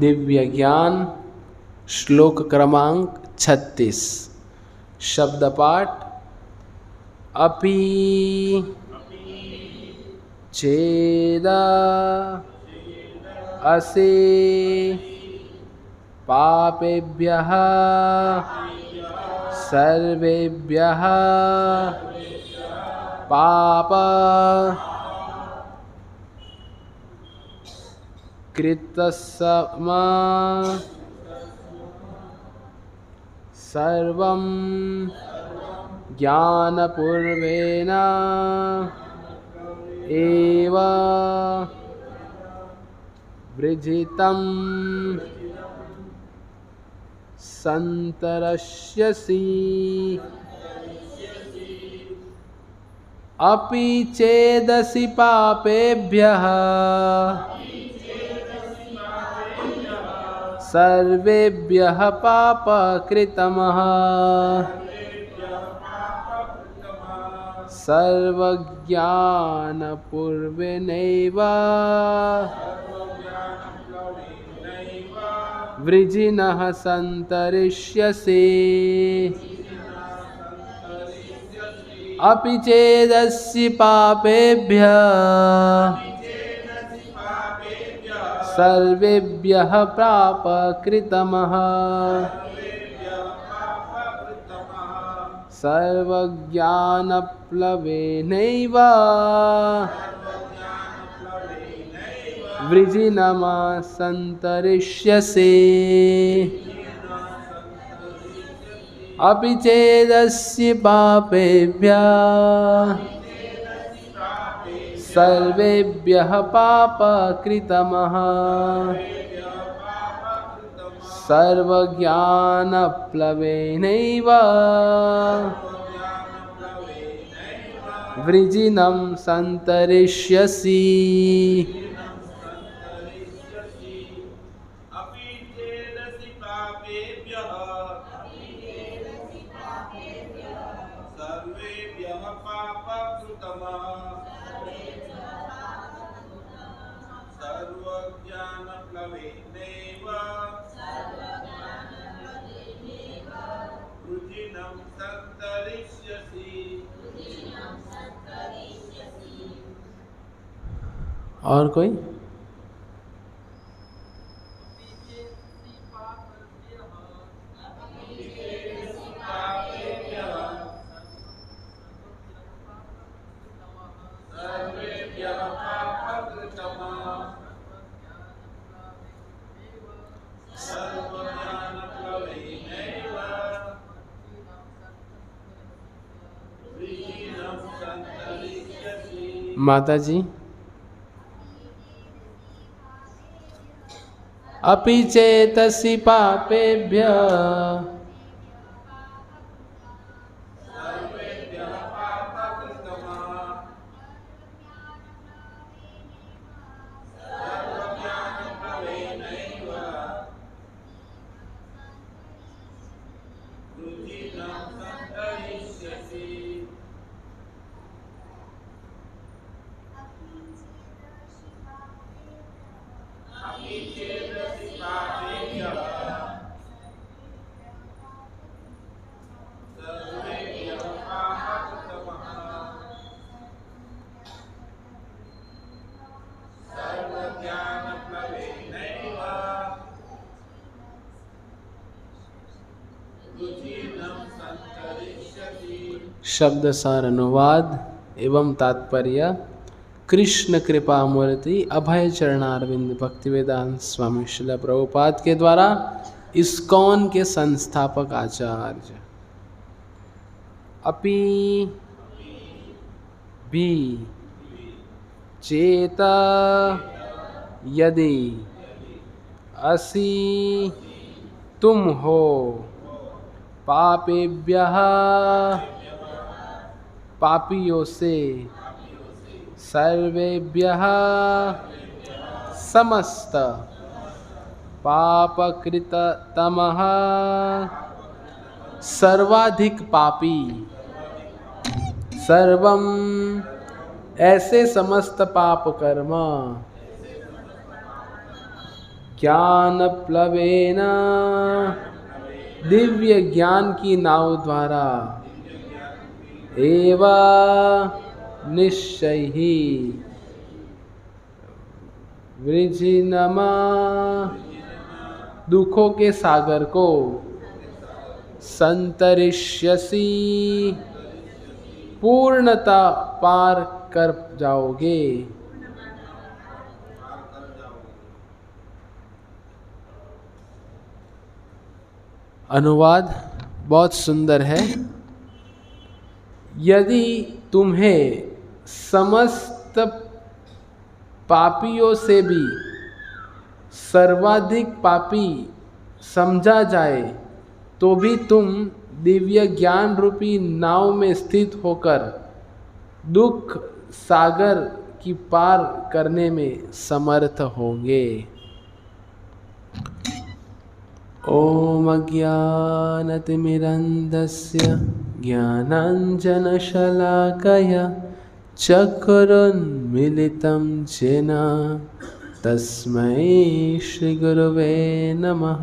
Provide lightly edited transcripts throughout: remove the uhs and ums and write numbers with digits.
दिव्य ज्ञान श्लोक क्रमांक 36। शब्द पाठ। अपि चेदा असे पापेभ्यः सर्वेभ्यः पाप कृतस्मा सर्वं ज्ञानपूर्वेण एव वृजितं संतरष्यसि। अपि चेदसि पापेभ्यः सर्वेभ्यः पापकृतमः सर्वज्ञानपूर्वेणैव वृजिनः सन्तरिष्यसि। अपि चेदसि पापेभ्यः सर्वेभ्यः पापकृतमः सर्वज्ञानप्लवेनैव वृजिनः सन्तरिष्यसि। अपि चेदसि पापेभ्यः सर्वेभ्यः पापकृतमः सर्वज्ञानप्लवेनैव वृजिनं सन्तरिष्यसि। और कोई? माता जी। अपि चेतसि पापेभ्यः शब्द सार अनुवाद एवं तात्पर्य। कृष्ण कृपा मूर्ति अभय चरणारविंद भक्तिवेदांत स्वामी श्रील प्रभुपाद के द्वारा इस्कॉन के संस्थापक आचार्य। अपि भी चेता यदि असि तुम हो पापेभ्यः पापियों से सर्वेभ्यः समस्त पापकृततमः सर्वाधिक पापी सर्वम ऐसे समस्त पाप कर्म ज्ञान प्लवेन दिव्य ज्ञान की नाव द्वारा एवा निश्चय ही वृजिनमा दुखों के सागर को संतरिष्यसि पूर्णता पार कर जाओगे। अनुवाद बहुत सुंदर है। यदि तुम्हें समस्त पापियों से भी सर्वाधिक पापी समझा जाए तो भी तुम दिव्य ज्ञान रूपी नाव में स्थित होकर दुख सागर की पार करने में समर्थ होंगे। ओम अज्ञानतिमिरन्धस्य ज्ञानाञ्जनशलाकया चक्षुरुन्मीलितं येन तस्मै श्रीगुरवे नमः।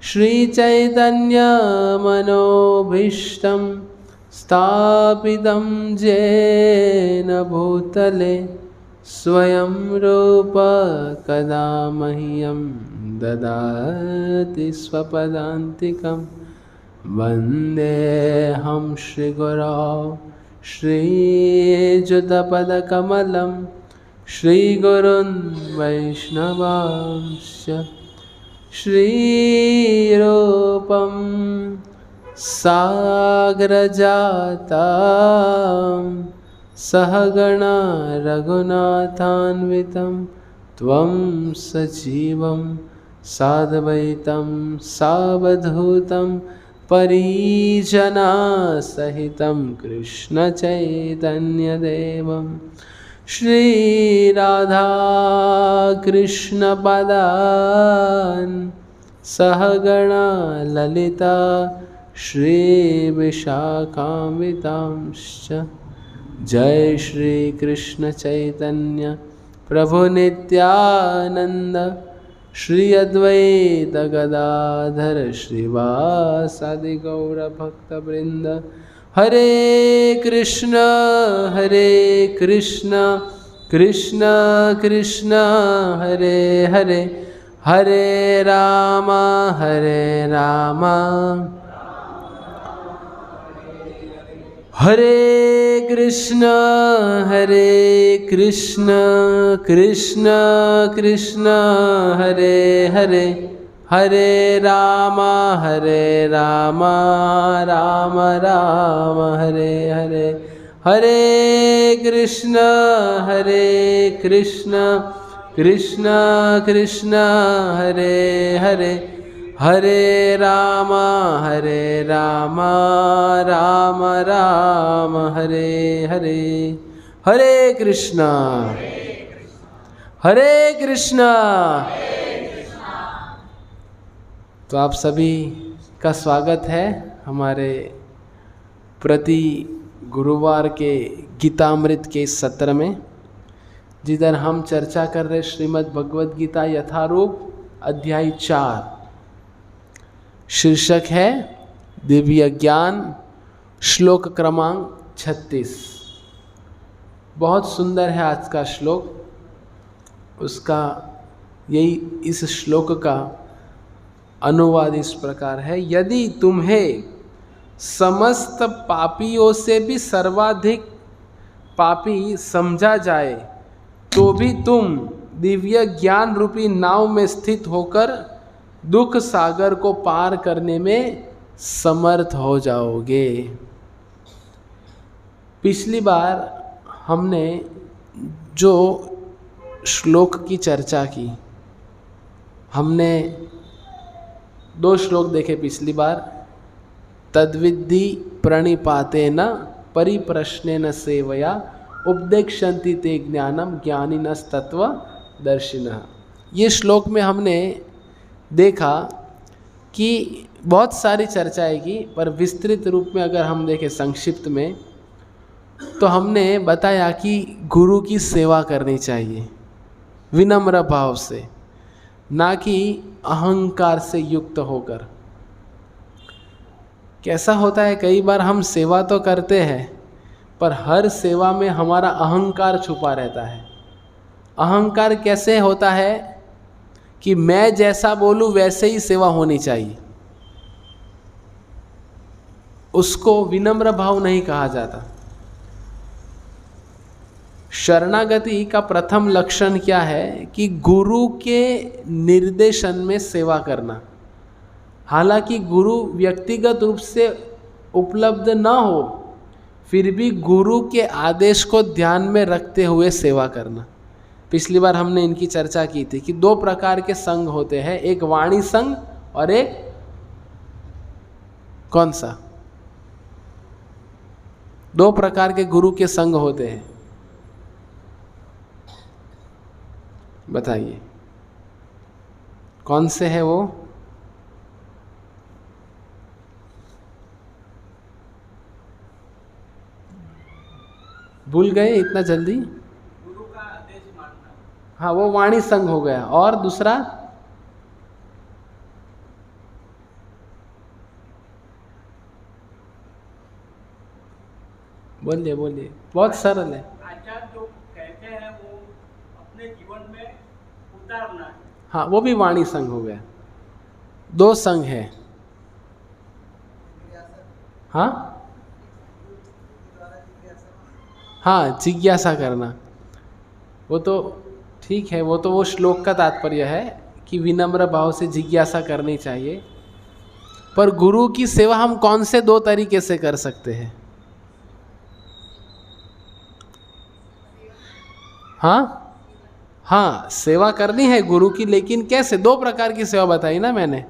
श्रीचैतन्यमनोभीष्टं स्थापितं येन भूतले स्वयं रूप कदा मह्यं ददाति स्वपदान्तिकं। वन्देऽहं श्रीगुरौ श्रीयुतपदकमलं श्रीगुरुन् वैष्णवांश्च। श्रीरूपं साग्रजातं सहगणा रघुनाथान्वितं त्वं सजीवं साद्वैतं सावधूतं परिजनसहितं कृष्णचैतन्यदेवं श्रीराधाकृष्णपदान् सहगणा ललिता श्रीविशाखान्वितांश्च। जय श्री कृष्ण चैतन्य प्रभु नित्यानंद श्री अद्वैत गदाधर श्रीवासादि गौर भक्तवृंद। हरे कृष्ण कृष्ण कृष्ण हरे हरे, हरे राम हरे कृष्ण कृष्ण कृष्ण हरे हरे, हरे राम राम राम हरे हरे। हरे कृष्ण कृष्ण कृष्ण हरे हरे, हरे राम राम राम हरे हरे। हरे कृष्ण तो आप सभी का स्वागत है हमारे प्रति गुरुवार के गीतामृत के इस सत्र में, जिधर हम चर्चा कर रहे श्रीमद् भगवद गीता यथारूप अध्याय 4। शीर्षक है दिव्य ज्ञान, श्लोक क्रमांक 36। बहुत सुंदर है आज का श्लोक। उसका इस श्लोक का अनुवाद इस प्रकार है। यदि तुम्हें समस्त पापियों से भी सर्वाधिक पापी समझा जाए तो भी तुम दिव्य ज्ञान रूपी नाव में स्थित होकर दुख सागर को पार करने में समर्थ हो जाओगे। पिछली बार हमने जो श्लोक की चर्चा की, हमने 2 श्लोक देखे पिछली बार। तद्विद्धि प्रणिपातेन परिप्रश्नेन सेवया उपदेक्षन्ति ते ज्ञानम ज्ञानिनस्तत्त्वदर्शिनः। ये श्लोक में हमने देखा कि बहुत सारी चर्चाएं की, पर विस्तृत रूप में अगर हम देखें संक्षिप्त में, तो हमने बताया कि गुरु की सेवा करनी चाहिए विनम्र भाव से। ना कि अहंकार से युक्त होकर। कैसा होता है, कई बार हम सेवा तो करते हैं पर हर सेवा में हमारा अहंकार छुपा रहता है। अहंकार कैसे होता है कि मैं जैसा बोलूं वैसे ही सेवा होनी चाहिए, उसको विनम्र भाव नहीं कहा जाता। शरणागति का प्रथम लक्षण क्या है कि गुरु के निर्देशन में सेवा करना। हालांकि गुरु व्यक्तिगत रूप से उपलब्ध ना हो, फिर भी गुरु के आदेश को ध्यान में रखते हुए सेवा करना। पिछली बार हमने इनकी चर्चा की थी कि दो प्रकार के संघ होते हैं, एक वाणी संघ और एक कौन सा? दो प्रकार के गुरु के संघ होते हैं, बताइए कौन से है वो? भूल गए इतना जल्दी? गुरु का आदेश मानना। हाँ, वो वाणी संघ हो गया। और दूसरा? बोलिए बोलिए, बहुत सरल है। आचार्य जो कहते हैं वो अपने जीवन में उतारना है। हाँ, वो भी वाणी संघ हो गया। दो संघ है। हाँ हाँ, जिज्ञासा करना, वो तो ठीक है, वो तो वो श्लोक का तात्पर्य है कि विनम्र भाव से जिज्ञासा करनी चाहिए। पर गुरु की सेवा हम कौन से दो तरीके से कर सकते हैं? हाँ हाँ, सेवा करनी है गुरु की, लेकिन कैसे? दो प्रकार की सेवा बताई ना मैंने।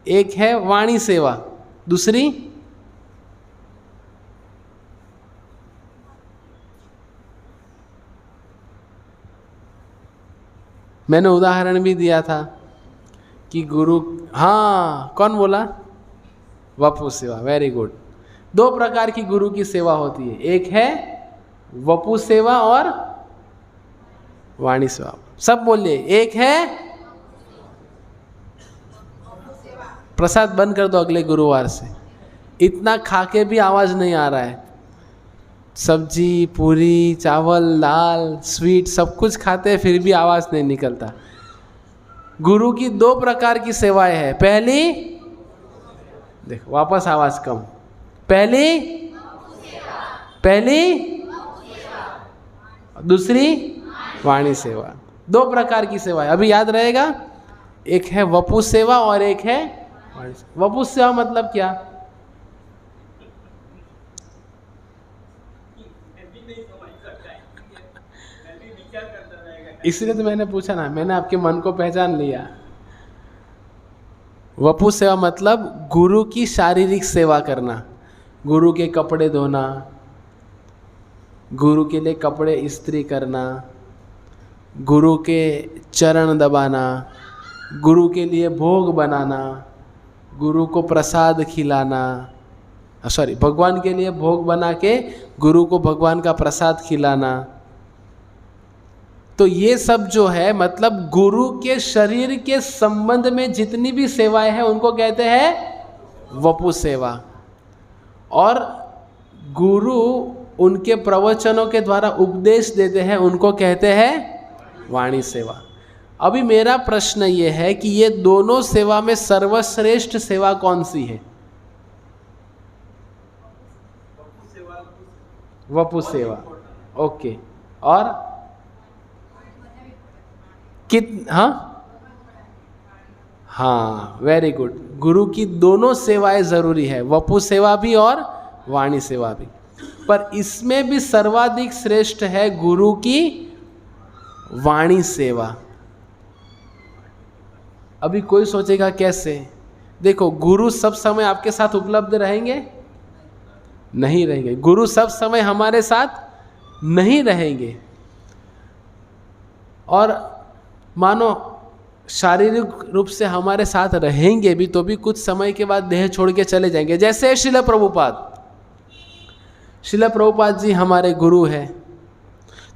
एक है वाणी सेवा, दूसरी मैंने उदाहरण भी दिया था कि गुरु, हाँ कौन बोला? वपु सेवा, वेरी गुड। दो प्रकार की गुरु की सेवा होती है, एक है वपु सेवा और वाणी सेवा। सब बोलिए, एक है प्रसाद बंद कर दो अगले गुरुवार से, इतना खा के भी आवाज नहीं आ रहा है। सब्जी, पूरी, चावल, दाल, स्वीट सब कुछ खाते हैं फिर भी आवाज नहीं निकलता। गुरु की दो प्रकार की सेवाएं हैं। पहली, देखो वापस आवाज कम। पहली दूसरी वाणी सेवा। दो प्रकार की सेवा है, अभी याद रहेगा। एक है वपु सेवा और एक है वाणी सेवा। वपु सेवा मतलब क्या? इसलिए तो मैंने पूछा ना, मैंने आपके मन को पहचान लिया। वपु सेवा मतलब गुरु की शारीरिक सेवा करना, गुरु के कपड़े धोना, गुरु के लिए कपड़े इस्त्री करना, गुरु के चरण दबाना, गुरु के लिए भोग बनाना, गुरु को प्रसाद खिलाना, भगवान के लिए भोग बना के गुरु को भगवान का प्रसाद खिलाना। तो ये सब जो है मतलब गुरु के शरीर के संबंध में जितनी भी सेवाएं हैं उनको कहते हैं वपु सेवा। और गुरु उनके प्रवचनों के द्वारा उपदेश देते हैं, उनको कहते हैं वाणी सेवा। अभी मेरा प्रश्न ये है कि ये दोनों सेवा में सर्वश्रेष्ठ सेवा कौन सी है? वपु सेवा, ओके। और हाँ, वेरी गुड। गुरु की दोनों सेवाएं जरूरी है, वपु सेवा भी और वाणी सेवा भी। पर इसमें भी सर्वाधिक श्रेष्ठ है गुरु की वाणी सेवा। अभी कोई सोचेगा कैसे? देखो, गुरु सब समय आपके साथ उपलब्ध रहेंगे? नहीं रहेंगे। गुरु सब समय हमारे साथ नहीं रहेंगे। और मानो शारीरिक रूप से हमारे साथ रहेंगे भी तो भी कुछ समय के बाद देह छोड़ के चले जाएंगे। जैसे श्रील प्रभुपाद जी हमारे गुरु हैं,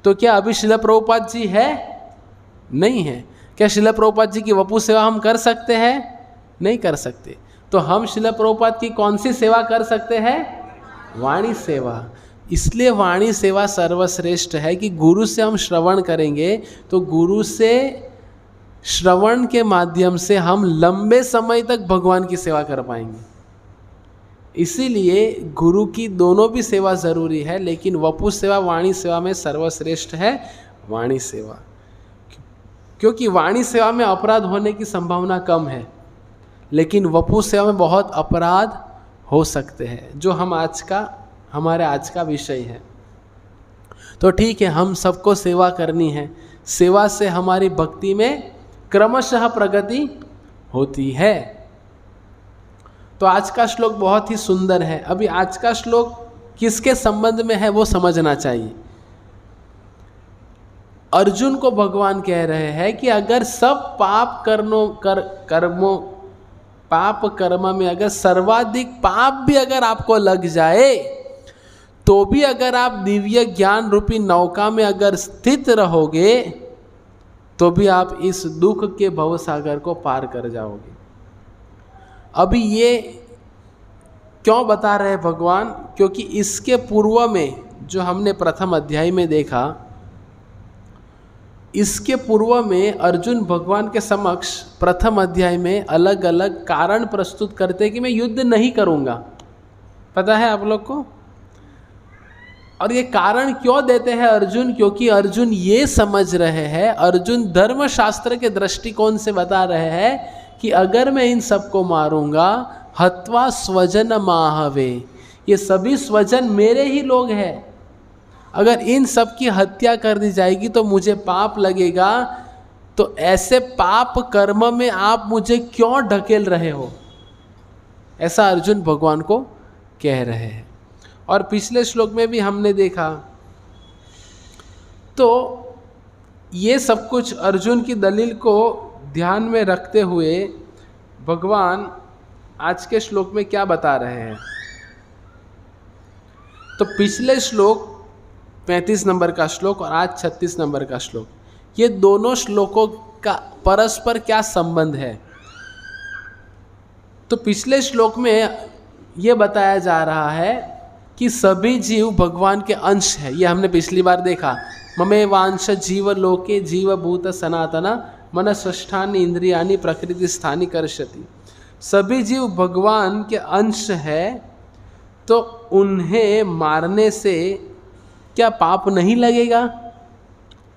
तो क्या अभी श्रील प्रभुपाद जी है? नहीं है। क्या श्रील प्रभुपाद जी की वपु सेवा हम कर सकते हैं? नहीं कर सकते। तो हम श्रील प्रभुपाद की कौन सी सेवा कर सकते हैं? वाणी सेवा। इसलिए वाणी सेवा सर्वश्रेष्ठ है कि गुरु से हम श्रवण करेंगे तो गुरु से श्रवण के माध्यम से हम लंबे समय तक भगवान की सेवा कर पाएंगे। इसीलिए गुरु की दोनों भी सेवा जरूरी है, लेकिन वपु सेवा वाणी सेवा में सर्वश्रेष्ठ है वाणी सेवा, क्योंकि वाणी सेवा में अपराध होने की संभावना कम है, लेकिन वपु सेवा में बहुत अपराध हो सकते हैं, जो हमारे आज का विषय है। तो ठीक है, हम सबको सेवा करनी है, सेवा से हमारी भक्ति में क्रमशः प्रगति होती है। तो आज का श्लोक बहुत ही सुंदर है। अभी आज का श्लोक किसके संबंध में है वो समझना चाहिए। अर्जुन को भगवान कह रहे हैं कि अगर सब पाप कर्म में अगर सर्वाधिक पाप भी अगर आपको लग जाए तो भी अगर आप दिव्य ज्ञान रूपी नौका में अगर स्थित रहोगे तो भी आप इस दुख के भवसागर को पार कर जाओगे। अभी ये क्यों बता रहे हैं भगवान? क्योंकि इसके पूर्व में जो हमने प्रथम अध्याय में देखा, इसके पूर्व में अर्जुन भगवान के समक्ष प्रथम अध्याय में अलग अलग कारण प्रस्तुत करते हैं कि मैं युद्ध नहीं करूंगा। पता है आप लोग को? और ये कारण क्यों देते हैं अर्जुन? क्योंकि अर्जुन ये समझ रहे हैं, अर्जुन धर्मशास्त्र के दृष्टिकोण से बता रहे हैं कि अगर मैं इन सबको मारूंगा, हत्वा स्वजन माहवे, ये सभी स्वजन मेरे ही लोग हैं, अगर इन सब की हत्या कर दी जाएगी तो मुझे पाप लगेगा। तो ऐसे पाप कर्म में आप मुझे क्यों ढकेल रहे हो? ऐसा अर्जुन भगवान को कह रहे हैं। और पिछले श्लोक में भी हमने देखा, तो ये सब कुछ अर्जुन की दलील को ध्यान में रखते हुए भगवान आज के श्लोक में क्या बता रहे हैं? तो पिछले श्लोक 35 नंबर का श्लोक और आज 36 नंबर का श्लोक, ये दोनों श्लोकों का परस्पर क्या संबंध है? तो पिछले श्लोक में ये बताया जा रहा है कि सभी जीव भगवान के अंश है। ये हमने पिछली बार देखा, ममे वांश जीव लोके जीव भूत सनातना मनसष्ठानि इंद्रियानि प्रकृति स्थानि कर्षति। सभी जीव भगवान के अंश है, तो उन्हें मारने से क्या पाप नहीं लगेगा?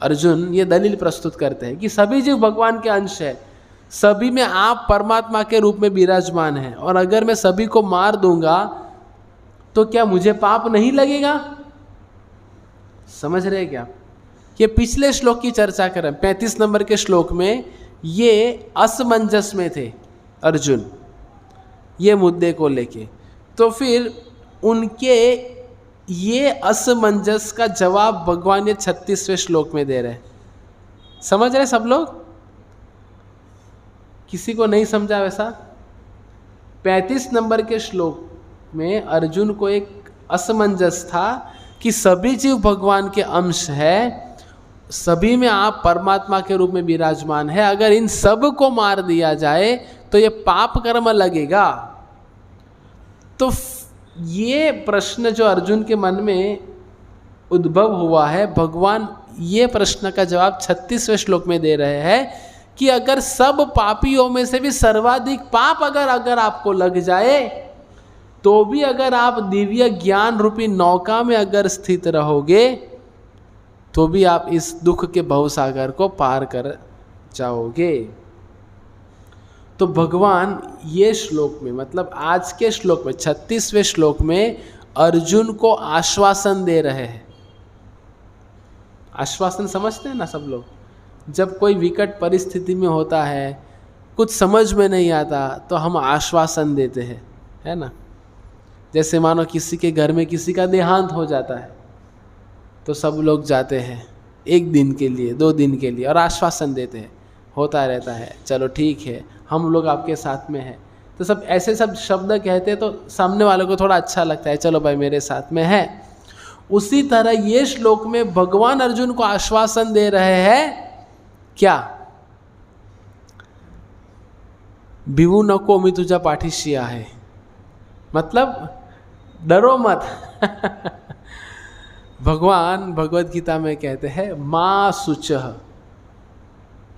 अर्जुन ये दलील प्रस्तुत करते हैं कि सभी जीव भगवान के अंश है, सभी में आप परमात्मा के रूप में विराजमान हैं, और अगर मैं सभी को मार दूंगा तो क्या मुझे पाप नहीं लगेगा? समझ रहे क्या? ये पिछले श्लोक की चर्चा कर रहे हैं। 35 नंबर के श्लोक में ये असमंजस में थे अर्जुन, ये मुद्दे को लेके। तो फिर उनके ये असमंजस का जवाब भगवान ये 36वें श्लोक में दे रहे हैं। समझ रहे सब लोग? किसी को नहीं समझा वैसा? 35 नंबर के श्लोक में अर्जुन को एक असमंजस था कि सभी जीव भगवान के अंश है, सभी में आप परमात्मा के रूप में विराजमान है, अगर इन सब को मार दिया जाए तो ये पाप कर्म लगेगा। तो ये प्रश्न जो अर्जुन के मन में उद्भव हुआ है, भगवान ये प्रश्न का जवाब 36वें श्लोक में दे रहे हैं कि अगर सब पापियों में से भी सर्वाधिक पाप अगर आपको लग जाए तो भी अगर आप दिव्य ज्ञान रूपी नौका में अगर स्थित रहोगे तो भी आप इस दुख के भवसागर को पार कर जाओगे। तो भगवान ये श्लोक में, मतलब आज के श्लोक में 36वें श्लोक में अर्जुन को आश्वासन दे रहे हैं। आश्वासन समझते हैं ना सब लोग? जब कोई विकट परिस्थिति में होता है, कुछ समझ में नहीं आता, तो हम आश्वासन देते हैं, है ना? जैसे मानो किसी के घर में किसी का देहांत हो जाता है तो सब लोग जाते हैं 1 दिन के लिए, 2 दिन के लिए, और आश्वासन देते हैं, होता रहता है, चलो ठीक है, हम लोग आपके साथ में हैं। तो सब ऐसे सब शब्द कहते हैं तो सामने वालों को थोड़ा अच्छा लगता है, चलो भाई मेरे साथ में है। उसी तरह ये श्लोक में भगवान अर्जुन को आश्वासन दे रहे हैं क्या? भिवू नको मी तुझा पाठीशी आहे, मतलब डरो मत। भगवान भगवत गीता में कहते हैं माँ शुचः,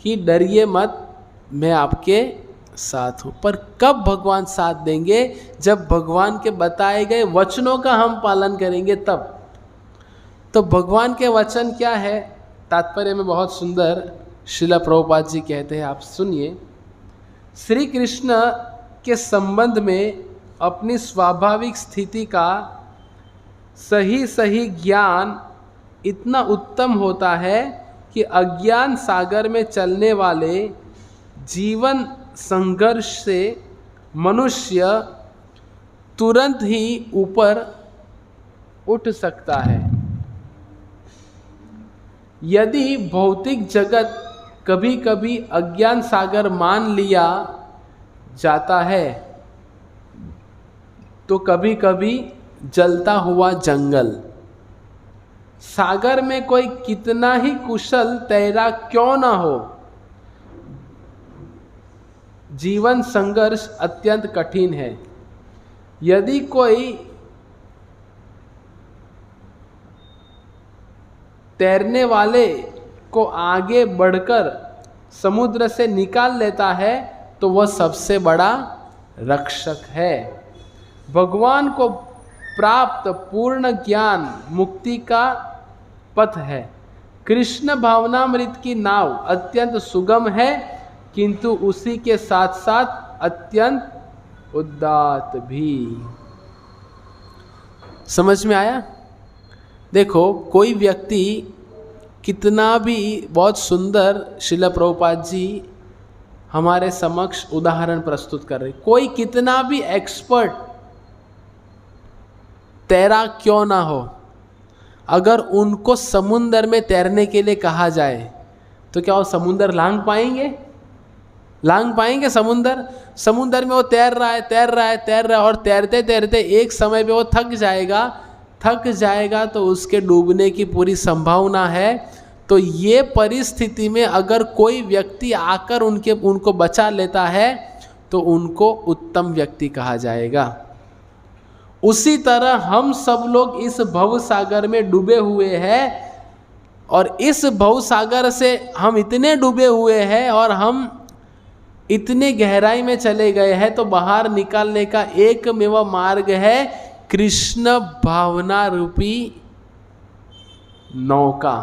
कि डरिए मत, मैं आपके साथ हूँ। पर कब भगवान साथ देंगे? जब भगवान के बताए गए वचनों का हम पालन करेंगे तब। तो भगवान के वचन क्या है? तात्पर्य में बहुत सुंदर श्रील प्रभुपाद जी कहते हैं, आप सुनिए। श्री कृष्ण के संबंध में अपनी स्वाभाविक स्थिति का सही ज्ञान इतना उत्तम होता है कि अज्ञान सागर में चलने वाले जीवन संघर्ष से मनुष्य तुरंत ही ऊपर उठ सकता है। यदि भौतिक जगत कभी कभी अज्ञान सागर मान लिया जाता है तो कभी कभी जलता हुआ जंगल। सागर में कोई कितना ही कुशल तैराक क्यों ना हो, जीवन संघर्ष अत्यंत कठिन है। यदि कोई तैरने वाले को आगे बढ़कर समुद्र से निकाल लेता है तो वह सबसे बड़ा रक्षक है। भगवान को प्राप्त पूर्ण ज्ञान मुक्ति का पथ है। कृष्ण भावनामृत की नाव अत्यंत सुगम है, किंतु उसी के साथ साथ अत्यंत उदात्त भी। समझ में आया? देखो, कोई व्यक्ति कितना भी बहुत सुंदर श्रील प्रभुपाद जी हमारे समक्ष उदाहरण प्रस्तुत कर रहे, कोई कितना भी एक्सपर्ट तैराक क्यों ना हो, अगर उनको समुंदर में तैरने के लिए कहा जाए तो क्या वो समुंदर लांघ पाएंगे? लांघ पाएंगे समुंदर? समुंदर में वो तैर रहा है और तैरते तैरते एक समय पे वो थक जाएगा तो उसके डूबने की पूरी संभावना है। तो ये परिस्थिति में अगर कोई व्यक्ति आकर उनको बचा लेता है तो उनको उत्तम व्यक्ति कहा जाएगा। उसी तरह हम सब लोग इस भव सागर में डूबे हुए हैं और इस भव सागर से हम इतने डूबे हुए हैं और हम इतने गहराई में चले गए हैं, तो बाहर निकालने का एकमेव मार्ग है कृष्ण भावना रूपी नौका।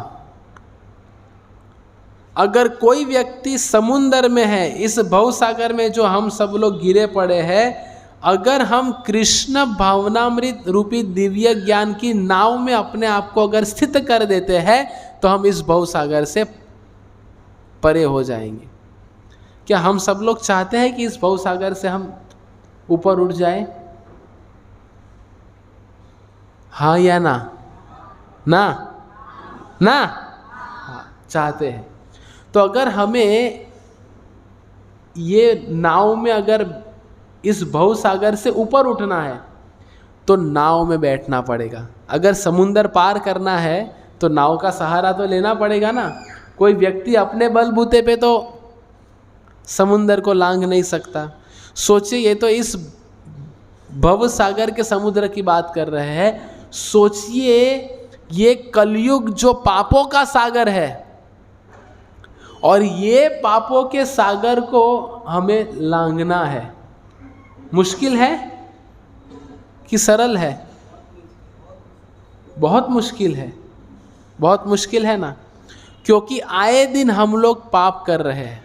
अगर कोई व्यक्ति समुंदर में है, इस भव सागर में जो हम सब लोग गिरे पड़े हैं, अगर हम कृष्ण भावनामृत रूपी दिव्य ज्ञान की नाव में अपने आप को अगर स्थित कर देते हैं तो हम इस भव सागर से परे हो जाएंगे। क्या हम सब लोग चाहते हैं कि इस भव सागर से हम ऊपर उठ जाएं? हाँ या ना? ना? ना? हाँ, चाहते हैं। तो अगर हमें ये नाव में अगर इस भव सागर से ऊपर उठना है तो नाव में बैठना पड़ेगा। अगर समुंदर पार करना है तो नाव का सहारा तो लेना पड़ेगा ना। कोई व्यक्ति अपने बलबूते पे तो समुंदर को लांघ नहीं सकता। सोचिए, ये तो इस भव सागर के समुद्र की बात कर रहे हैं। सोचिए, ये कलयुग जो पापों का सागर है और ये पापों के सागर को हमें लांघना है। मुश्किल है कि सरल है? बहुत मुश्किल है, बहुत मुश्किल है ना। क्योंकि आए दिन हम लोग पाप कर रहे हैं।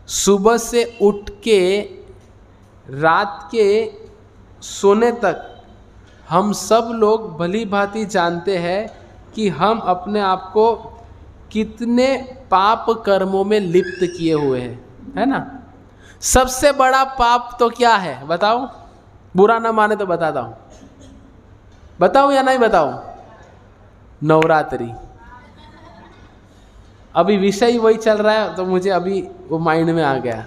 सुबह से उठ के रात के सोने तक हम सब लोग भली भांति जानते हैं कि हम अपने आप को कितने पाप कर्मों में लिप्त किए हुए हैं, है ना। सबसे बड़ा पाप तो क्या है बताओ? बुरा ना माने तो बताता हूँ, बताऊँ या नहीं बताऊँ? नवरात्रि। अभी विषय वही चल रहा है तो मुझे अभी वो माइंड में आ गया।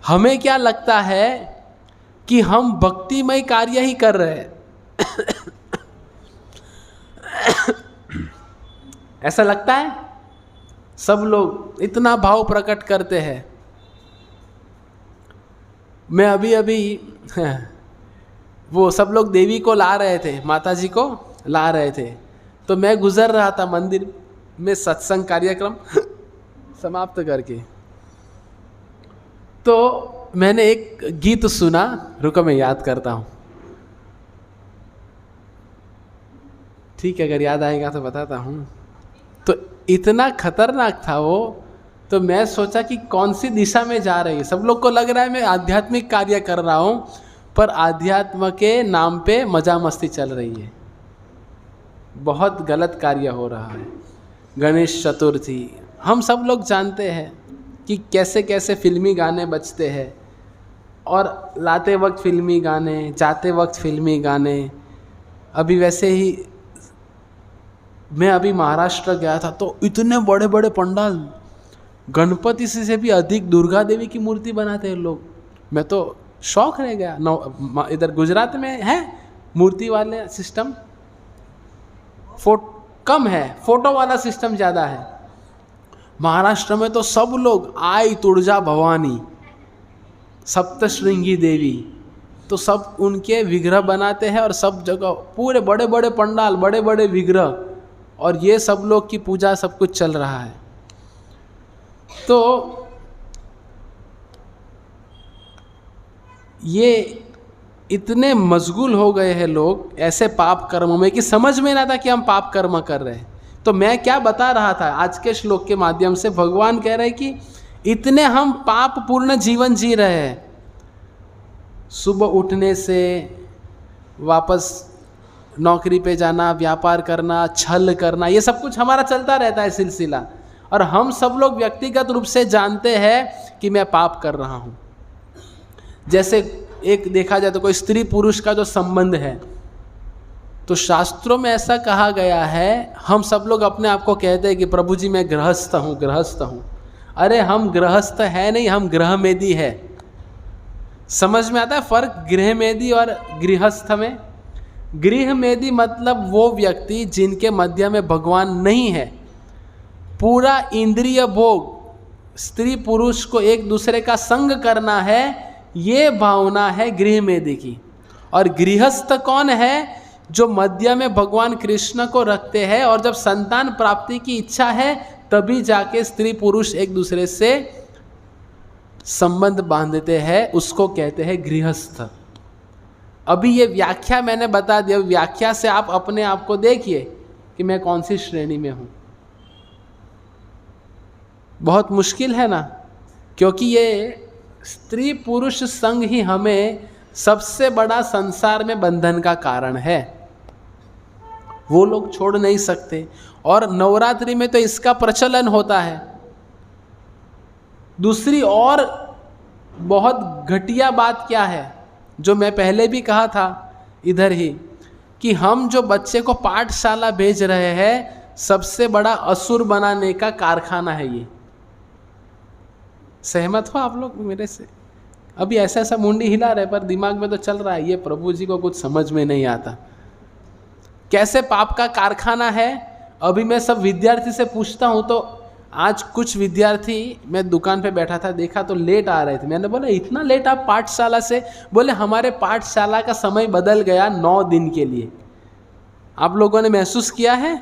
हमें क्या लगता है कि हम भक्तिमय कार्य ही कर रहे हैं। ऐसा लगता है? सब लोग इतना भाव प्रकट करते हैं, मैं अभी अभी वो सब लोग देवी को ला रहे थे, माता जी को ला रहे थे, तो मैं गुजर रहा था मंदिर में सत्संग कार्यक्रम समाप्त करके, तो मैंने एक गीत सुना, रुको मैं याद करता हूँ, ठीक है अगर याद आएगा तो बताता हूँ। तो इतना खतरनाक था वो, तो मैं सोचा कि कौन सी दिशा में जा रही है। सब लोग को लग रहा है मैं आध्यात्मिक कार्य कर रहा हूँ, पर आध्यात्म के नाम पे मजा मस्ती चल रही है, बहुत गलत कार्य हो रहा है। गणेश चतुर्थी हम सब लोग जानते हैं कि कैसे कैसे फिल्मी गाने बजते हैं, और लाते वक्त फिल्मी गाने, जाते वक्त फिल्मी गाने। अभी वैसे ही मैं अभी महाराष्ट्र गया था, तो इतने बड़े बड़े पंडाल, गणपति से भी अधिक दुर्गा देवी की मूर्ति बनाते हैं लोग। मैं तो शौक रह गया। इधर गुजरात में है मूर्ति वाले सिस्टम, कम है, फोटो वाला सिस्टम ज़्यादा है। महाराष्ट्र में तो सब लोग आई तुळजा भवानी, सप्तश्रृंगी देवी, तो सब उनके विग्रह बनाते हैं और सब जगह पूरे बड़े बड़े पंडाल, बड़े बड़े विग्रह, और ये सब लोग की पूजा सब कुछ चल रहा है। तो ये इतने मशगूल हो गए हैं लोग ऐसे पाप कर्मों में कि समझ में ना था कि हम पाप कर्म कर रहे हैं। तो मैं क्या बता रहा था आज के श्लोक के माध्यम से, भगवान कह रहे हैं कि इतने हम पाप पूर्ण जीवन जी रहे हैं। सुबह उठने से वापस नौकरी पे जाना, व्यापार करना, छल करना, ये सब कुछ हमारा चलता रहता है सिलसिला, और हम सब लोग व्यक्तिगत रूप से जानते हैं कि मैं पाप कर रहा हूँ। जैसे एक देखा जाए तो कोई स्त्री पुरुष का जो संबंध है, तो शास्त्रों में ऐसा कहा गया है, हम सब लोग अपने आप को कहते हैं कि प्रभु जी मैं गृहस्थ हूँ, गृहस्थ हूँ। अरे हम गृहस्थ है नहीं, हम गृहमेदी है। समझ में आता है फर्क गृहमेदी और गृहस्थ में? गृहमेदी मतलब वो व्यक्ति जिनके मध्य में भगवान नहीं है, पूरा इंद्रिय भोग, स्त्री पुरुष को एक दूसरे का संग करना है, ये भावना है गृहमेदी की। और गृहस्थ कौन है? जो मध्य में भगवान कृष्ण को रखते हैं, और जब संतान प्राप्ति की इच्छा है तभी जाके स्त्री पुरुष एक दूसरे से संबंध बांधते हैं, उसको कहते हैं गृहस्थ। अभी ये व्याख्या मैंने बता दिया, व्याख्या से आप अपने आप को देखिए कि मैं कौन सी श्रेणी में हूँ। बहुत मुश्किल है ना, क्योंकि ये स्त्री पुरुष संग ही हमें सबसे बड़ा संसार में बंधन का कारण है, वो लोग छोड़ नहीं सकते। और नवरात्रि में तो इसका प्रचलन होता है। दूसरी और बहुत घटिया बात क्या है, जो मैं पहले भी कहा था इधर ही, कि हम जो बच्चे को पाठशाला भेज रहे हैं, सबसे बड़ा असुर बनाने का कारखाना है ये। सहमत हो आप लोग मेरे से? अभी ऐसा ऐसा मुंडी हिला रहे, पर दिमाग में तो चल रहा है ये प्रभु जी को कुछ समझ में नहीं आता, कैसे पाप का कारखाना है। अभी मैं सब विद्यार्थी से पूछता हूँ, तो आज कुछ विद्यार्थी, मैं दुकान पे बैठा था, देखा तो लेट आ रहे थे। मैंने बोला इतना लेट आप पाठशाला से? बोले हमारे पाठशाला का समय बदल गया 9 दिन के लिए। आप लोगों ने महसूस किया है?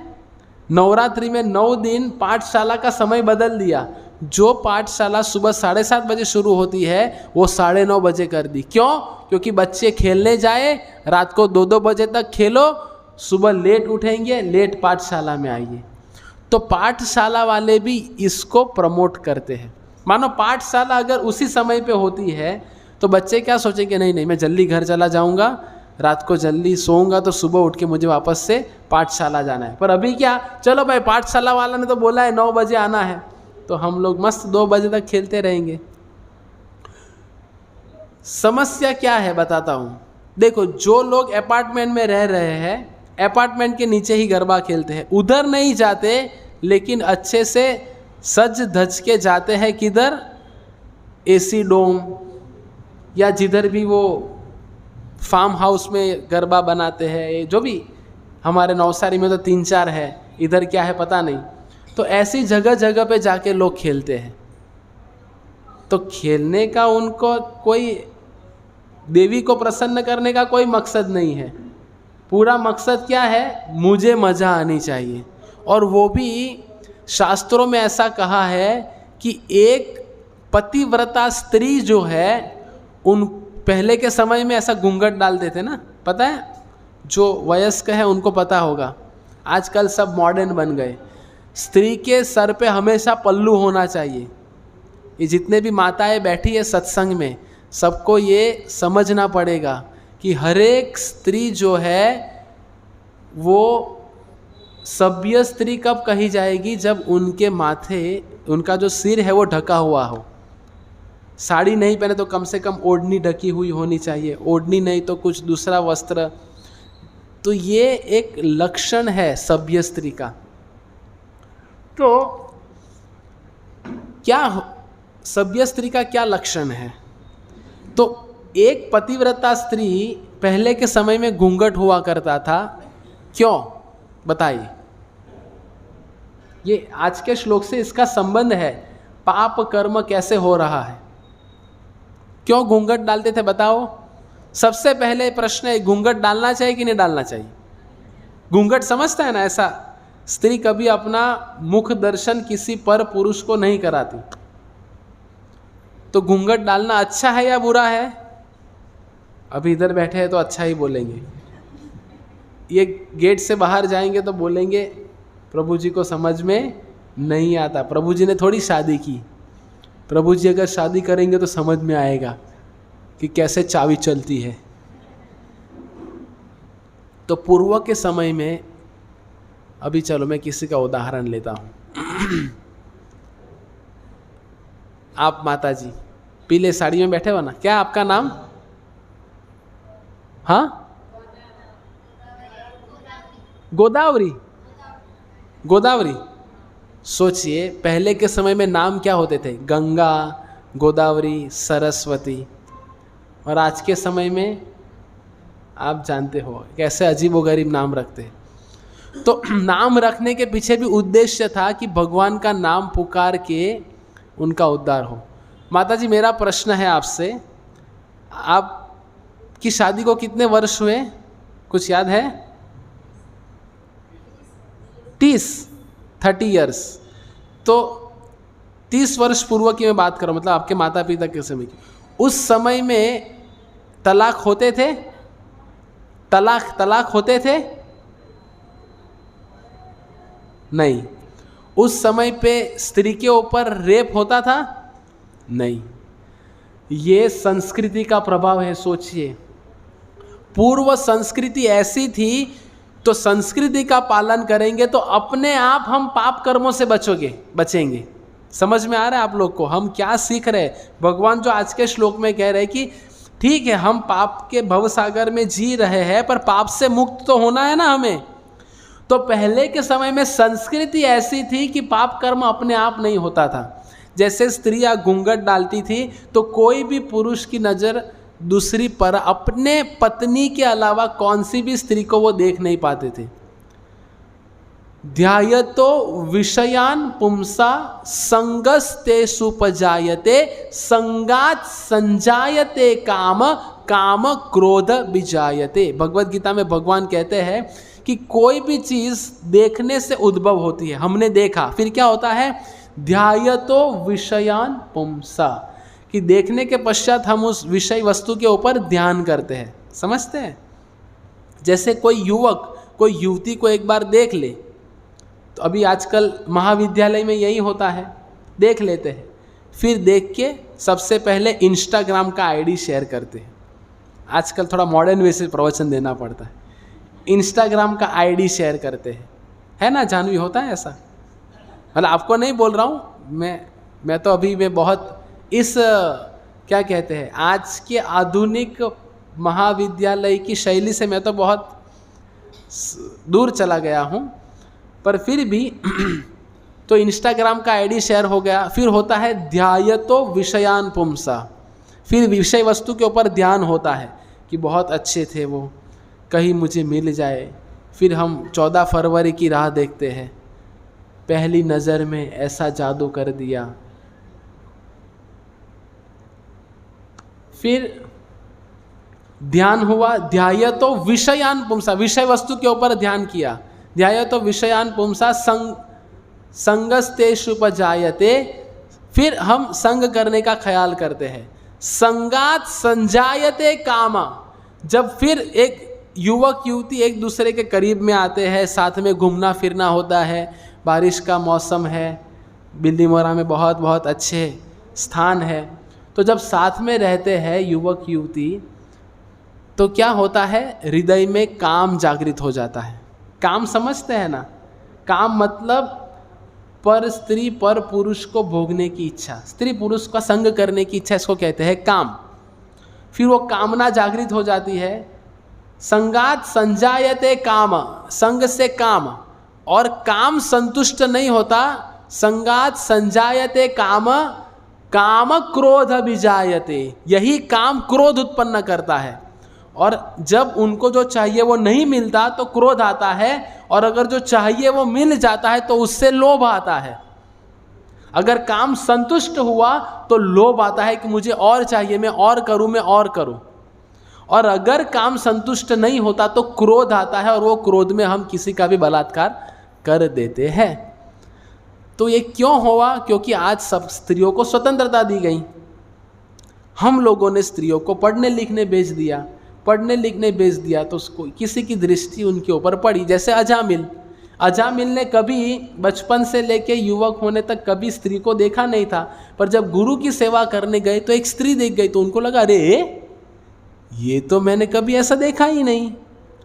नवरात्रि में 9 दिन पाठशाला का समय बदल दिया। जो पाठशाला सुबह 7:30 बजे शुरू होती है, वो 9:30 बजे कर दी। क्यों? क्योंकि बच्चे खेलने जाए, रात को 2-2 बजे तक खेलो, सुबह लेट उठेंगे, लेट पाठशाला में आइए। तो पाठशाला वाले भी इसको प्रमोट करते हैं। मानो पाठशाला अगर उसी समय पे होती है, तो बच्चे क्या सोचेंगे, नहीं नहीं मैं जल्दी घर चला जाऊंगा, रात को जल्दी सोऊंगा, तो सुबह उठ के मुझे वापस से पाठशाला जाना है। पर अभी क्या, चलो भाई पाठशाला वाला ने तो बोला है 9 बजे आना है, तो हम लोग मस्त 2 बजे तक खेलते रहेंगे। समस्या क्या है बताता हूँ। देखो, जो लोग अपार्टमेंट में रह रहे हैं, अपार्टमेंट के नीचे ही गरबा खेलते हैं, उधर नहीं जाते, लेकिन अच्छे से सज धज के जाते हैं किधर? एसी डोम, या जिधर भी वो फार्म हाउस में गरबा बनाते हैं। जो भी हमारे नवसारी में तो 3-4 है, इधर क्या है पता नहीं। तो ऐसी जगह जगह पे जाके लोग खेलते हैं। तो खेलने का उनको कोई देवी को प्रसन्न करने का कोई मकसद नहीं है। पूरा मकसद क्या है? मुझे मजा आनी चाहिए। और वो भी शास्त्रों में ऐसा कहा है कि एक पतिव्रता स्त्री जो है, उन पहले के समय में ऐसा घूंघट डालते थे ना, पता है? जो वयस्क है उनको पता होगा। आजकल सब मॉडर्न बन गए। स्त्री के सर पे हमेशा पल्लू होना चाहिए। ये जितने भी माताएं बैठी है सत्संग में, सबको ये समझना पड़ेगा कि हर एक स्त्री जो है वो सभ्य स्त्री कब कही जाएगी? जब उनके माथे, उनका जो सिर है वो ढका हुआ हो। साड़ी नहीं पहने तो कम से कम ओढ़नी ढकी हुई होनी चाहिए, ओढ़नी नहीं तो कुछ दूसरा वस्त्र। तो ये एक लक्षण है सभ्य स्त्री का। तो क्या सभ्य स्त्री का क्या लक्षण है? तो एक पतिव्रता स्त्री पहले के समय में घूंघट हुआ करता था। क्यों? बताइए। ये आज के श्लोक से इसका संबंध है। पाप कर्म कैसे हो रहा है, क्यों घूंघट डालते थे बताओ? सबसे पहले प्रश्न है, घूंघट डालना चाहिए कि नहीं डालना चाहिए? घूंघट समझता है ना ऐसा? स्त्री कभी अपना मुख दर्शन किसी पर पुरुष को नहीं कराती। तो घूंघट डालना अच्छा है या बुरा है? अभी इधर बैठे हैं तो अच्छा ही बोलेंगे। ये गेट से बाहर जाएंगे तो बोलेंगे प्रभु जी को समझ में नहीं आता। प्रभु जी ने थोड़ी शादी की। प्रभु जी अगर शादी करेंगे तो समझ में आएगा कि कैसे चाबी चलती है। तो पूर्व के समय में, अभी चलो मैं किसी का उदाहरण लेता हूँ। आप माता जी पीले साड़ी में बैठे हो ना, क्या आपका नाम? हाँ, गोदावरी। गोदावरी। सोचिए पहले के समय में नाम क्या होते थे? गंगा, गोदावरी, सरस्वती। और आज के समय में आप जानते हो कैसे अजीबोगरीब नाम रखते हैं। तो नाम रखने के पीछे भी उद्देश्य था कि भगवान का नाम पुकार के उनका उद्धार हो। माता जी मेरा प्रश्न है आपसे, आपकी शादी को कितने वर्ष हुए, कुछ याद है? 30 ईयर्स। तो 30 वर्ष पूर्व की मैं बात करूं, मतलब आपके माता पिता के समय की। उस समय में तलाक होते थे? तलाक होते थे? नहीं। उस समय पे स्त्री के ऊपर रेप होता था? नहीं। ये संस्कृति का प्रभाव है। सोचिए, पूर्व संस्कृति ऐसी थी, तो संस्कृति का पालन करेंगे तो अपने आप हम पाप कर्मों से बचेंगे। समझ में आ रहा है आप लोग को हम क्या सीख रहे हैं? भगवान जो आज के श्लोक में कह रहे हैं कि ठीक है हम पाप के भवसागर में जी रहे हैं, पर पाप से मुक्त तो होना है ना हमें। तो पहले के समय में संस्कृति ऐसी थी कि पाप कर्म अपने आप नहीं होता था। जैसे स्त्रियां घूंघट डालती थी तो कोई भी पुरुष की नज़र दूसरी पर, अपने पत्नी के अलावा कौन सी भी स्त्री को वो देख नहीं पाते थे। ध्यायतो विषयान पुंसा संगस्ते सुपजायते संगात संजायते काम काम क्रोध विजायते। भगवत गीता में भगवान कहते हैं कि कोई भी चीज़ देखने से उद्भव होती है। हमने देखा, फिर क्या होता है? ध्यायतो विषयान पुंसा, कि देखने के पश्चात हम उस विषय वस्तु के ऊपर ध्यान करते हैं। समझते हैं? जैसे कोई युवक कोई युवती को एक बार देख ले, तो अभी आजकल महाविद्यालय में यही होता है, देख लेते हैं, फिर देख के सबसे पहले इंस्टाग्राम का आईडी शेयर करते हैं। आजकल थोड़ा मॉडर्न वे से प्रवचन देना पड़ता है। इंस्टाग्राम का आईडी शेयर करते हैं, है ना जानवी? होता है ऐसा? मतलब आपको नहीं बोल रहा हूँ मैं तो अभी मैं बहुत इस क्या कहते हैं आज के आधुनिक महाविद्यालय की शैली से मैं तो बहुत दूर चला गया हूँ, पर फिर भी तो इंस्टाग्राम का आईडी शेयर हो गया। फिर होता है ध्यायतो विषयान पुंसा, फिर विषय वस्तु के ऊपर ध्यान होता है कि बहुत अच्छे थे वो, कहीं मुझे मिल जाए। फिर हम 14 फरवरी की राह देखते हैं, पहली नज़र में ऐसा जादू कर दिया। फिर ध्यान हुआ, ध्यायतो विषयान पुंसा, विषय वस्तु के ऊपर ध्यान किया, ध्यायतो विषयान पुंसा संगस्तेषुपजायते, फिर हम संग करने का ख्याल करते हैं। संगात संजायते कामा, जब फिर एक युवक युवती एक दूसरे के करीब में आते हैं, साथ में घूमना फिरना होता है, बारिश का मौसम है, बिल्लीमोरा में बहुत बहुत अच्छे स्थान है, तो जब साथ में रहते हैं युवक युवती तो क्या होता है, हृदय में काम जागृत हो जाता है। काम समझते हैं ना, काम मतलब पर स्त्री पर पुरुष को भोगने की इच्छा, स्त्री पुरुष का संग करने की इच्छा, इसको कहते हैं काम। फिर वो कामना जागृत हो जाती है। संगात संजायते काम, संग से काम, और काम संतुष्ट नहीं होता, संगात संजायते काम, काम क्रोध विजायते, यही काम क्रोध उत्पन्न करता है। और जब उनको जो चाहिए वो नहीं मिलता तो क्रोध आता है, और अगर जो चाहिए वो मिल जाता है तो उससे लोभ आता है। अगर काम संतुष्ट हुआ तो लोभ आता है कि मुझे और चाहिए, मैं और करूं, मैं और करूं। और अगर काम संतुष्ट नहीं होता तो क्रोध आता है, और वो क्रोध में हम किसी का भी बलात्कार कर देते हैं। तो ये क्यों हुआ? क्योंकि आज सब स्त्रियों को स्वतंत्रता दी गई। हम लोगों ने स्त्रियों को पढ़ने लिखने भेज दिया, पढ़ने लिखने भेज दिया तो उसको किसी की दृष्टि उनके ऊपर पड़ी। जैसे अजामिल ने कभी बचपन से लेके युवक होने तक कभी स्त्री को देखा नहीं था, पर जब गुरु की सेवा करने गए तो एक स्त्री देख गई, तो उनको लगा अरे ये तो मैंने कभी ऐसा देखा ही नहीं।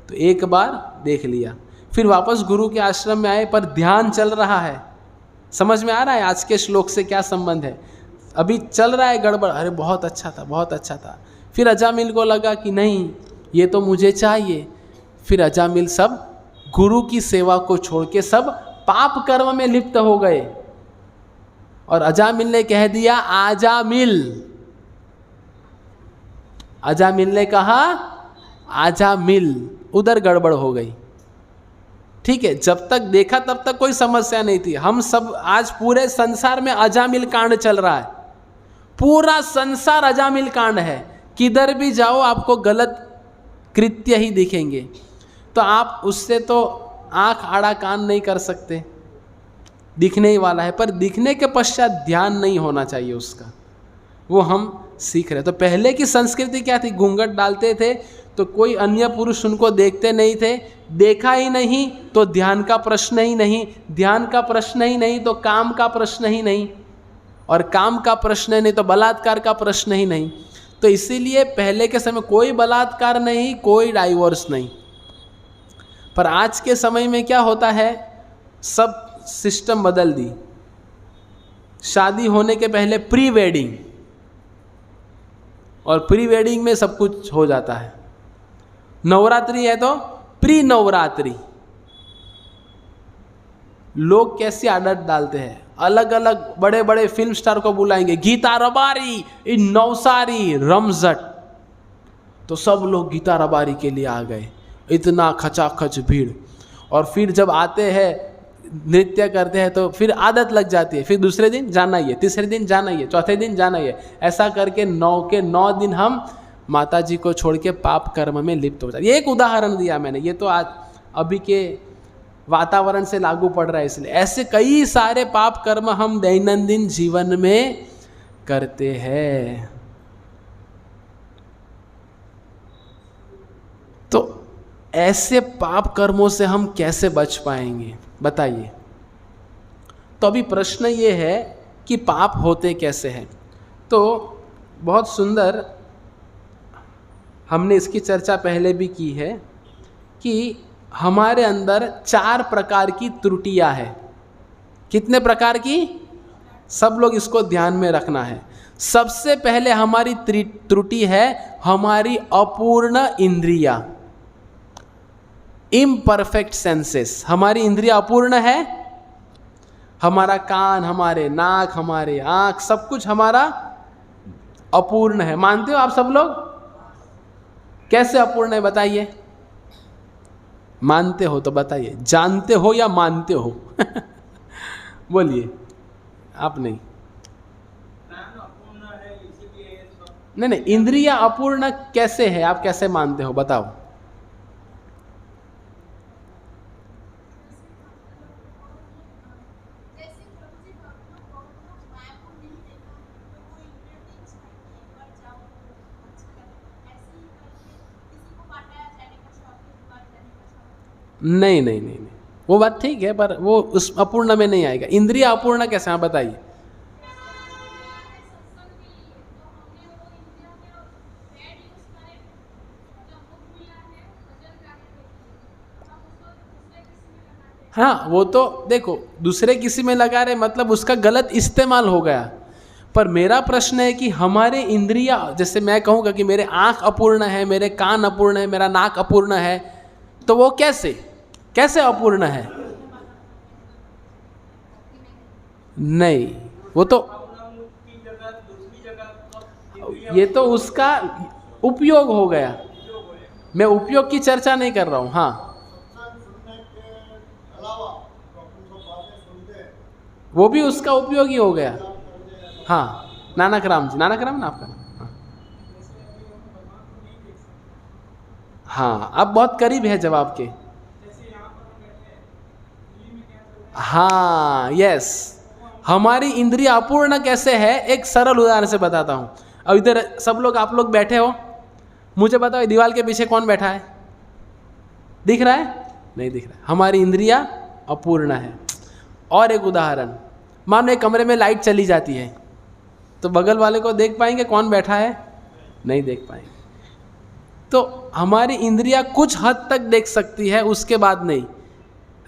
तो एक बार देख लिया, फिर वापस गुरु के आश्रम में आए, पर ध्यान चल रहा है। समझ में आ रहा है आज के श्लोक से क्या संबंध है? अभी चल रहा है गड़बड़, अरे बहुत अच्छा था, बहुत अच्छा था। फिर अजामिल को लगा कि नहीं ये तो मुझे चाहिए। फिर अजामिल सब गुरु की सेवा को छोड़ के सब पाप कर्म में लिप्त हो गए, और अजामिल ने कह दिया अजामिल ने कहा आजामिल, उधर गड़बड़ हो गई। ठीक है, जब तक देखा तब तक कोई समस्या नहीं थी। हम सब आज पूरे संसार में अजामिल कांड चल रहा है, पूरा संसार अजामिल कांड है। किधर भी जाओ आपको गलत कृत्य ही दिखेंगे, तो आप उससे तो आंख आड़ा कान नहीं कर सकते, दिखने ही वाला है। पर दिखने के पश्चात ध्यान नहीं होना चाहिए उसका, वो हम सीख रहे। तो पहले की संस्कृति क्या थी? घूंघट डालते थे तो कोई अन्य पुरुष उनको देखते नहीं थे, देखा ही नहीं तो ध्यान का प्रश्न ही नहीं, ध्यान का प्रश्न ही नहीं तो काम का प्रश्न ही नहीं, और काम का प्रश्न नहीं तो बलात्कार का प्रश्न ही नहीं। तो इसीलिए पहले के समय कोई बलात्कार नहीं, कोई डाइवोर्स नहीं। पर आज के समय में क्या होता है, सब सिस्टम बदल दी। शादी होने के पहले प्री वेडिंग, और प्री वेडिंग में सब कुछ हो जाता है। नवरात्रि है तो प्री नवरात्रि। लोग कैसी आदत डालते हैं, अलग अलग बड़े बड़े फिल्म स्टार को बुलाएंगे, गीता रबारी इन नवसारी रमजट, तो सब लोग गीता रबारी के लिए आ गए, इतना खचाखच भीड़। और फिर जब आते हैं नृत्य करते हैं तो फिर आदत लग जाती है, फिर दूसरे दिन जाना ही है, तीसरे दिन जाना ही है, चौथे दिन जाना ही है। ऐसा करके 9 के 9 दिन हम माता जी को छोड़ के पाप कर्म में लिप्त हो जाते। ये एक उदाहरण दिया मैंने, ये तो आज अभी के वातावरण से लागू पड़ रहा है, इसलिए ऐसे कई सारे पाप कर्म हम दैनंदिन जीवन में करते हैं। तो ऐसे पाप कर्मों से हम कैसे बच पाएंगे बताइए? तो अभी प्रश्न ये है कि पाप होते कैसे हैं। तो बहुत सुंदर हमने इसकी चर्चा पहले भी की है कि हमारे अंदर 4 प्रकार की त्रुटियां हैं। कितने प्रकार की? सब लोग इसको ध्यान में रखना है। सबसे पहले हमारी त्रुटि है हमारी अपूर्ण इंद्रियां, इम्परफेक्ट सेंसेस। हमारी इंद्रियां अपूर्ण है, हमारा कान, हमारे नाक, हमारे आँख, सब कुछ हमारा अपूर्ण है। मानते हो आप सब लोग? कैसे अपूर्ण है बताइए? मानते हो तो बताइए, जानते हो या मानते हो? बोलिए। आप नहीं? अपूर्ण है इसीलिए नहीं, इंद्रिय अपूर्ण कैसे है, आप कैसे मानते हो, बताओ। नहीं नहीं नहीं नहीं, वो बात ठीक है, पर वो उस अपूर्ण में नहीं आएगा। इंद्रिय अपूर्ण कैसे, आप बताइए। हाँ, वो तो देखो दूसरे किसी में लगा रहे मतलब उसका गलत इस्तेमाल हो गया। पर मेरा प्रश्न है कि हमारे इंद्रिया, जैसे मैं कहूँगा कि मेरे आँख अपूर्ण है, मेरे कान अपूर्ण है, मेरा नाक अपूर्ण है, तो वो कैसे कैसे अपूर्ण है? नहीं, वो तो ये तो उसका उपयोग हो गया। मैं उपयोग की चर्चा नहीं कर रहा हूँ। हाँ, वो भी उसका उपयोग ही हो गया। हाँ, नानक राम जी, नानक राम ना आपका नाम? हाँ, अब बहुत करीब है जवाब के। हाँ, यस, हमारी इंद्रिय अपूर्ण कैसे है, एक सरल उदाहरण से बताता हूँ। अब इधर सब लोग, आप लोग बैठे हो, मुझे बताओ दीवार के पीछे कौन बैठा है? दिख रहा है? नहीं दिख रहा। हमारी इंद्रिया अपूर्ण है। और एक उदाहरण, मानो एक कमरे में लाइट चली जाती है, तो बगल वाले को देख पाएंगे कौन बैठा है? नहीं देख पाएंगे। तो हमारी इंद्रिया कुछ हद तक देख सकती है, उसके बाद नहीं।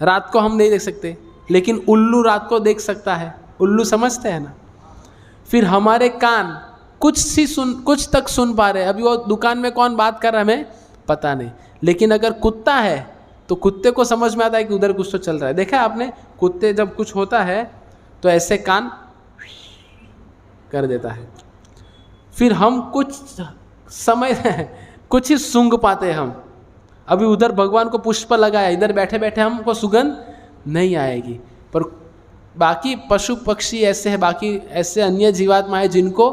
रात को हम नहीं देख सकते, लेकिन उल्लू रात को देख सकता है। उल्लू समझते हैं ना। फिर हमारे कान कुछ तक सुन पा रहे हैं। अभी वो दुकान में कौन बात कर रहा है हमें पता नहीं, लेकिन अगर कुत्ता है तो कुत्ते को समझ में आता है कि उधर कुछ तो चल रहा है। देखा है आपने, कुत्ते जब कुछ होता है तो ऐसे कान कर देता है। फिर हम कुछ समय कुछ ही सूंघ पाते हैं हम। अभी उधर भगवान को पुष्प लगाया, इधर बैठे बैठे हमको सुगंध नहीं आएगी, पर बाकी पशु पक्षी ऐसे हैं, बाकी ऐसे अन्य जीवात्मा है जिनको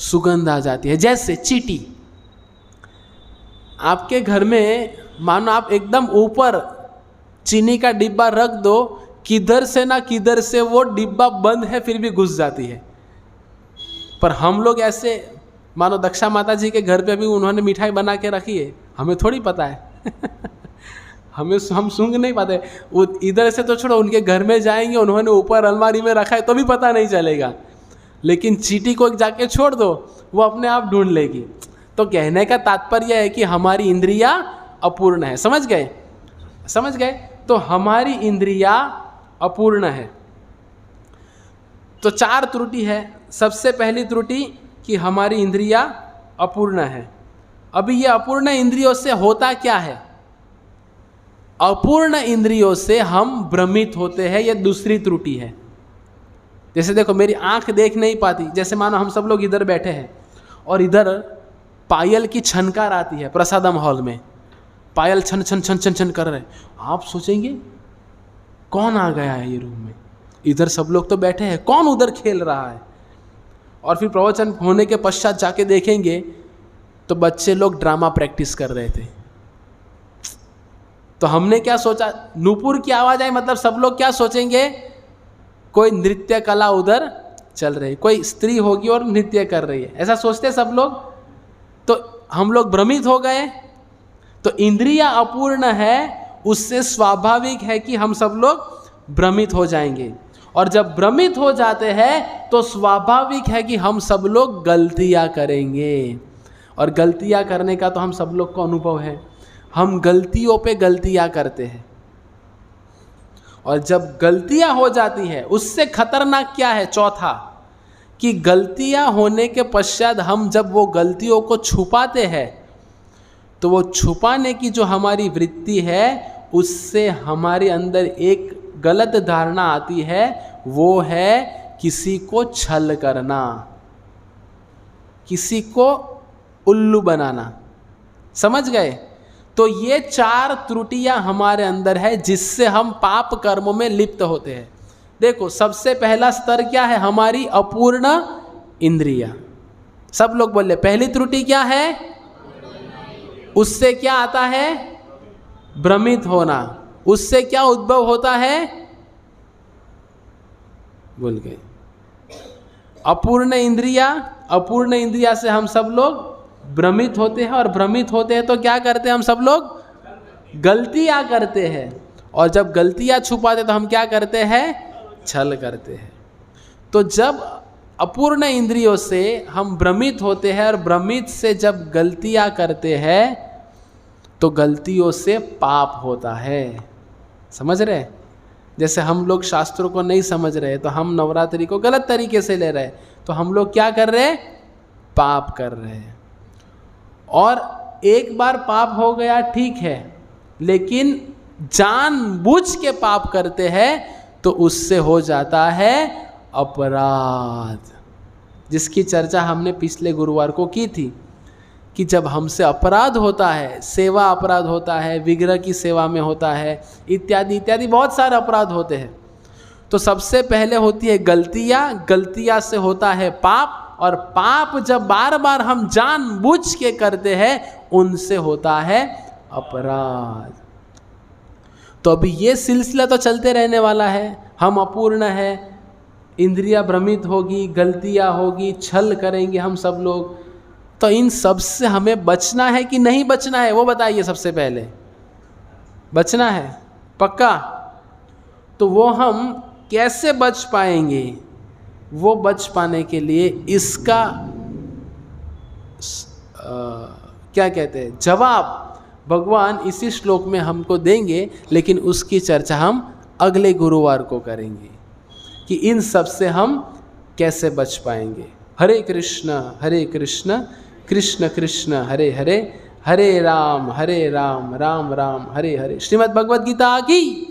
सुगंध आ जाती है। जैसे चींटी, आपके घर में मानो आप एकदम ऊपर चीनी का डिब्बा रख दो, किधर से ना किधर से वो डिब्बा बंद है फिर भी घुस जाती है। पर हम लोग ऐसे, मानो दक्षा माता जी के घर पे भी उन्होंने मिठाई बना के रखी है, हमें थोड़ी पता है हम सूंघ नहीं पाते। वो इधर से तो छोड़ो, उनके घर में जाएंगे, उन्होंने ऊपर अलमारी में रखा है तो भी पता नहीं चलेगा। लेकिन चींटी को जाके छोड़ दो, वो अपने आप ढूंढ लेगी। तो कहने का तात्पर्य है कि हमारी इंद्रिया अपूर्ण है। समझ गए? समझ गए? तो हमारी इंद्रिया अपूर्ण है। तो 4 त्रुटि है। सबसे पहली त्रुटि कि हमारी इंद्रिया अपूर्ण है। अभी ये अपूर्ण इंद्रियों से होता क्या है? अपूर्ण इंद्रियों से हम भ्रमित होते हैं, यह दूसरी त्रुटि है। जैसे देखो, मेरी आंख देख नहीं पाती, जैसे मानो हम सब लोग इधर बैठे हैं और इधर पायल की छनकार आती है, प्रसादम हॉल में पायल छन छन छन छन छन कर रहे हैं। आप सोचेंगे कौन आ गया है ये रूम में, इधर सब लोग तो बैठे हैं, कौन उधर खेल रहा है? और फिर प्रवचन होने के पश्चात जाके देखेंगे तो बच्चे लोग ड्रामा प्रैक्टिस कर रहे थे। तो हमने क्या सोचा, नूपुर की आवाज़ आई मतलब सब लोग क्या सोचेंगे, कोई नृत्य कला उधर चल रही, कोई स्त्री होगी और नृत्य कर रही है, ऐसा सोचते सब लोग। तो हम लोग भ्रमित हो गए। तो इंद्रिया अपूर्ण है, उससे स्वाभाविक है कि हम सब लोग भ्रमित हो जाएंगे। और जब भ्रमित हो जाते हैं तो स्वाभाविक है कि हम सब लोग गलतियां करेंगे। और गलतियां करने का तो हम सब लोग को अनुभव है, हम गलतियों पे गलतियां करते हैं। और जब गलतियां हो जाती है, उससे खतरनाक क्या है, चौथा, कि गलतियां होने के पश्चात हम जब वो गलतियों को छुपाते हैं तो वो छुपाने की जो हमारी वृत्ति है उससे हमारे अंदर एक गलत धारणा आती है, वो है किसी को छल करना, किसी को उल्लू बनाना। समझ गए? तो ये 4 त्रुटियां हमारे अंदर है जिससे हम पाप कर्मों में लिप्त होते हैं। देखो, सबसे पहला स्तर क्या है, हमारी अपूर्ण इंद्रिया। सब लोग बोले पहली त्रुटि क्या है? उससे क्या आता है? भ्रमित होना। उससे क्या उद्भव होता है? भूल गए। अपूर्ण इंद्रिया, अपूर्ण इंद्रिया से हम सब लोग भ्रमित होते हैं, और भ्रमित होते हैं तो क्या करते हैं हम सब लोग? गलतियां करते हैं, और जब गलतियां छुपाते तो हम क्या करते हैं? छल करते हैं। तो जब अपूर्ण इंद्रियों से हम भ्रमित होते हैं, और भ्रमित से जब गलतियां करते हैं तो गलतियों से पाप होता है। समझ रहे? जैसे हम लोग शास्त्रों को नहीं समझ रहे, तो हम नवरात्रि को गलत तरीके से ले रहे, तो हम लोग क्या कर रहे? पाप कर रहे हैं। और एक बार पाप हो गया ठीक है, लेकिन जानबूझ के पाप करते हैं तो उससे हो जाता है अपराध, जिसकी चर्चा हमने पिछले गुरुवार को की थी कि जब हमसे अपराध होता है, सेवा अपराध होता है, विग्रह की सेवा में होता है, इत्यादि इत्यादि बहुत सारे अपराध होते हैं। तो सबसे पहले होती है गलतियाँ, गलतियाँ से होता है पाप, और पाप जब बार बार हम जानबूझ के करते हैं उनसे होता है अपराध। तो अभी ये सिलसिला तो चलते रहने वाला है। हम अपूर्ण है, इंद्रियां भ्रमित होगी, गलतियां होगी, छल करेंगे हम सब लोग। तो इन सब से हमें बचना है कि नहीं बचना है, वो बताइए। सबसे पहले बचना है, पक्का? तो वो हम कैसे बच पाएंगे? वो बच पाने के लिए इसका क्या कहते हैं, जवाब भगवान इसी श्लोक में हमको देंगे, लेकिन उसकी चर्चा हम अगले गुरुवार को करेंगे कि इन सब से हम कैसे बच पाएंगे। हरे कृष्ण कृष्ण कृष्ण हरे हरे, हरे राम राम राम हरे हरे। श्रीमद् भगवद गीता की